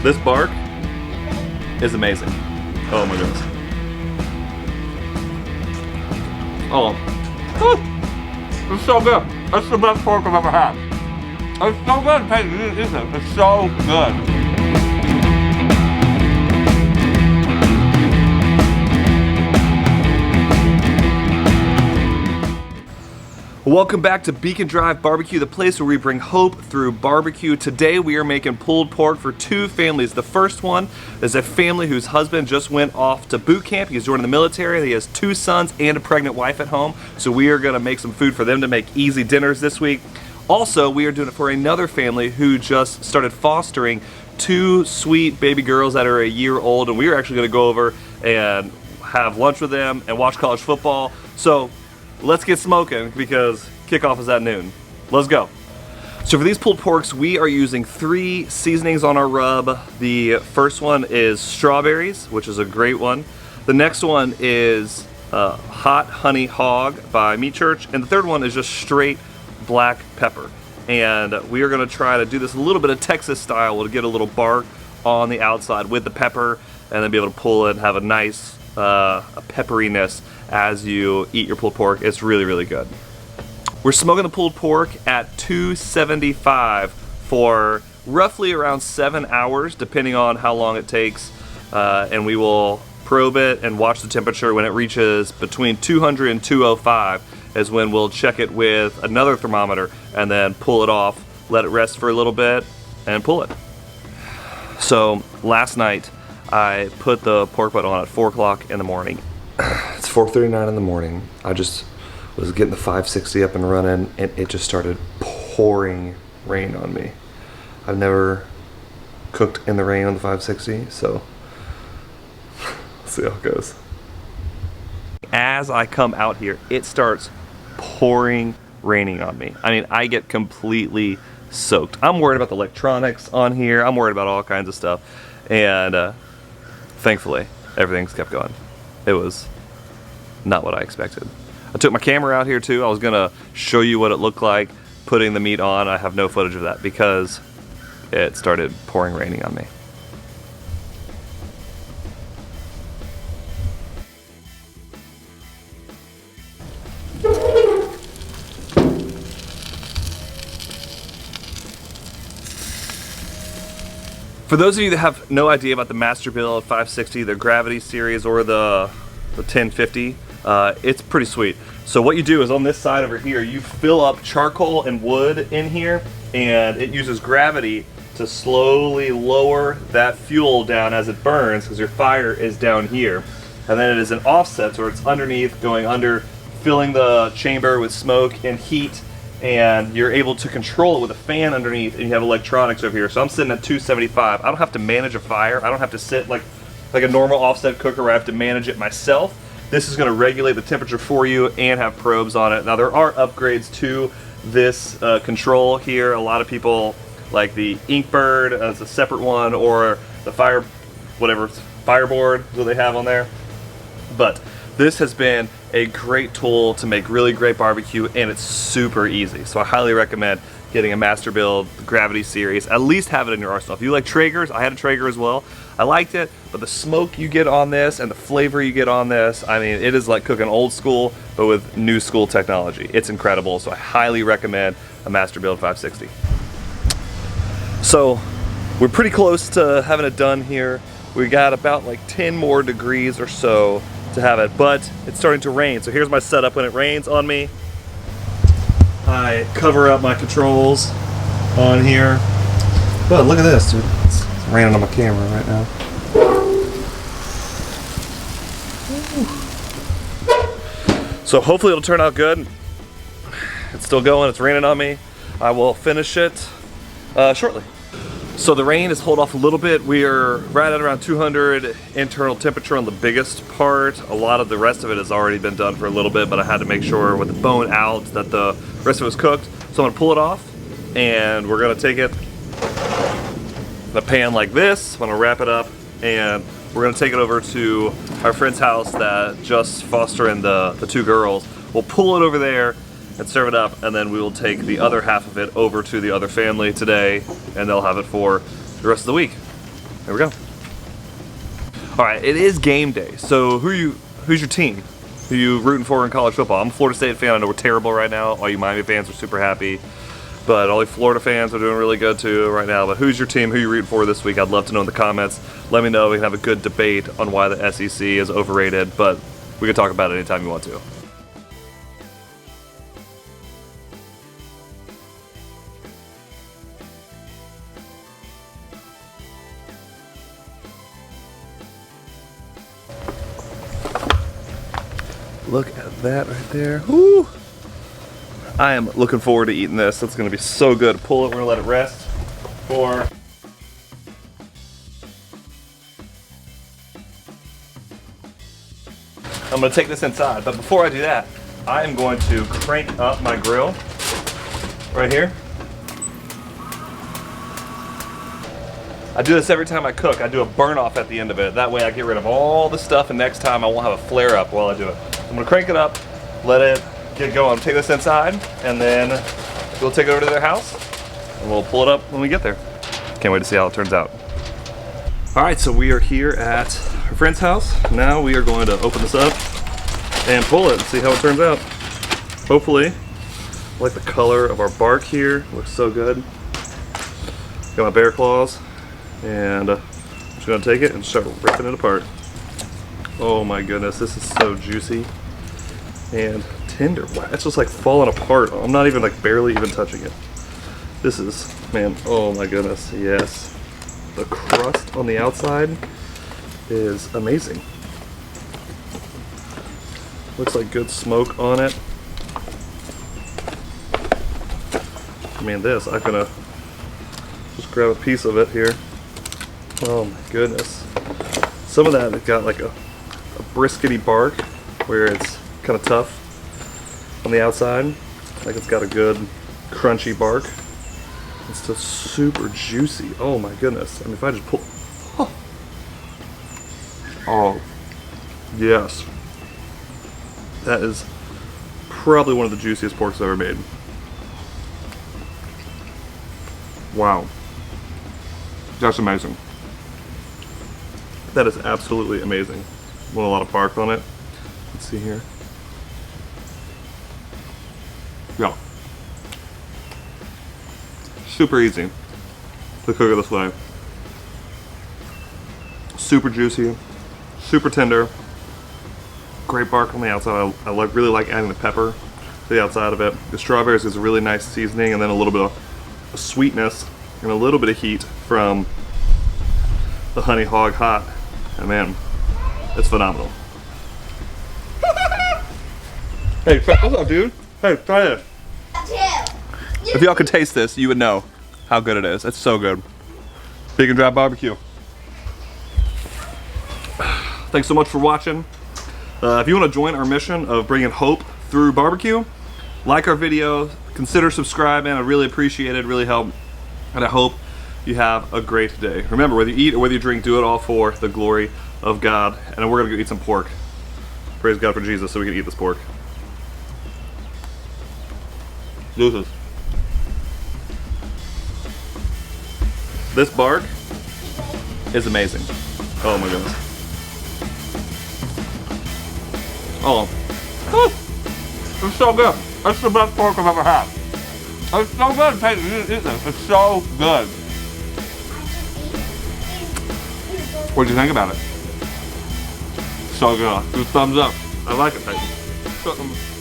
This bark is amazing. Oh my goodness. Oh, it's so good. That's the best pork I've ever had. It's so good, Peyton. It's so good. Welcome back to Beacon Drive Barbecue, the place where we bring hope through barbecue. Today we are making pulled pork for two families. The first one is a family whose husband just went off to boot camp. He's joining the military. He has two sons and a pregnant wife at home. So we are gonna make some food for them to make easy dinners this week. Also, we are doing it for another family who just started fostering two sweet baby girls that are a year old. And we are actually gonna go over and have lunch with them and watch college football. So let's get smoking because kickoff is at noon. Let's go. So for these pulled porks, we are using 3 seasonings on our rub. The first one is strawberries, which is a great one. The next one is Hot Honey Hog by Meat Church. And the third one is just straight black pepper. And we are gonna try to do this a little bit of Texas style. We'll get a little bark on the outside with the pepper and then be able to pull it and have a nice a pepperiness as you eat your pulled pork. It's really, really good. We're smoking the pulled pork at 275 for roughly around 7 hours, depending on how long it takes. And we will probe it and watch the temperature. When it reaches between 200 and 205 is when we'll check it with another thermometer and then pull it off, let it rest for a little bit, and pull it. So last night, I put the pork butt on at 4 o'clock in the morning. It's 4:39 in the morning. I just was getting the 560 up and running, and it just started pouring rain on me. I've never cooked in the rain on the 560, so let's see how it goes. As I come out here, it starts pouring raining on me. I mean, I get completely soaked. I'm worried about the electronics on here. I'm worried about all kinds of stuff, and thankfully, everything's kept going. It was not what I expected. I took my camera out here too. I was gonna show you what it looked like putting the meat on. I have no footage of that because it started pouring raining on me. For those of you that have no idea about the Masterbuilt 560, the Gravity Series, or the 1050, it's pretty sweet. So what you do is on this side over here, you fill up charcoal and wood in here, and it uses gravity to slowly lower that fuel down as it burns, because your fire is down here. And then it is an offset, so it's underneath, going under, filling the chamber with smoke and heat, and you're able to control it with a fan underneath, and you have electronics over here. So I'm sitting at 275. I don't have to manage a fire. I don't have to sit like a normal offset cooker where I have to manage it myself. This is going to regulate the temperature for you and have probes on it. Now there are upgrades to this control here. A lot of people like the Inkbird as a separate one, or the Fireboard is what they have on there. But this has been a great tool to make really great barbecue, and it's super easy. So I highly recommend getting a Masterbuilt Gravity Series. At least have it in your arsenal. If you like Traegers, I had a Traeger as well. I liked it, but the smoke you get on this and the flavor you get on this, I mean, it is like cooking old school, but with new school technology. It's incredible, so I highly recommend a Masterbuilt 560. So we're pretty close to having it done here. We got about like 10 more degrees or so to have it, but it's starting to rain. So here's my setup when it rains on me. I cover up my controls on here. But look at this, dude. It's raining on my camera right now. So hopefully it'll turn out good. It's still going, it's raining on me. I will finish it shortly. So the rain has held off a little bit. We are right at around 200 internal temperature on the biggest part. A lot of the rest of it has already been done for a little bit, but I had to make sure with the bone out that the rest of it was cooked. So I'm gonna pull it off, and we're gonna take it in a pan like this. I'm gonna wrap it up, and we're gonna take it over to our friend's house that just fostering the two girls. We'll pull it over there and serve it up, and then we will take the other half of it over to the other family today, and they'll have it for the rest of the week. There we go. All right, it is game day. So who's your team? Who you rooting for in college football? I'm a Florida State fan. I know we're terrible right now. All you Miami fans are super happy. But all you Florida fans are doing really good too right now. But who's your team? Who you rooting for this week? I'd love to know in the comments. Let me know. We can have a good debate on why the SEC is overrated. But we can talk about it anytime you want to. Look at that right there. Woo! I am looking forward to eating this. It's gonna be so good. Pull it, we're gonna let it rest for I'm gonna take this inside, but before I do that, I am going to crank up my grill right here. I do this every time I cook. I do a burn off at the end of it. That way I get rid of all the stuff and next time I won't have a flare up while I do it. I'm gonna crank it up, let it get going. Take this inside and then we'll take it over to their house and we'll pull it up when we get there. Can't wait to see how it turns out. All right, so we are here at our friend's house. Now we are going to open this up and pull it and see how it turns out. Hopefully, I like the color of our bark here. Looks so good. Got my bear claws and I'm just gonna take it and start ripping it apart. Oh my goodness, this is so juicy and tender. Wow, it's just like falling apart. I'm not even like barely even touching it. This is, man, oh my goodness, yes. The crust on the outside is amazing. Looks like good smoke on it. I mean this, I'm gonna just grab a piece of it here. Oh my goodness. Some of that, it got like a briskety bark where it's kind of tough on the outside. Like it's got a good crunchy bark. It's just super juicy. Oh my goodness. I mean, if I just pull, oh yes, that is probably one of the juiciest porks I've ever made. Wow, that's amazing. That is absolutely amazing. Want a lot of bark on it. Let's see here. Yeah. Super easy to cook it this way. Super juicy, super tender. Great bark on the outside. I really like adding the pepper to the outside of it. The strawberries is a really nice seasoning, and then a little bit of sweetness and a little bit of heat from the honey hog hot. And man, it's phenomenal. Hey, what's up, dude? Hey, try this. If y'all could taste this, you would know how good it is. It's so good. Big and Dry Barbecue. Thanks so much for watching. If you want to join our mission of bringing hope through barbecue, like our video, consider subscribing. I really appreciate it, really help. And I hope you have a great day. Remember, whether you eat or whether you drink, do it all for the glory of God. And we're gonna go eat some pork. Praise God for Jesus so we can eat this pork. Deuces. This bark is amazing. Oh my goodness. Oh. It's so good. It's the best pork I've ever had. It's so good. Take, eat this. It's so good. What'd you think about it? So good. 2 thumbs up. I like it, Peyton.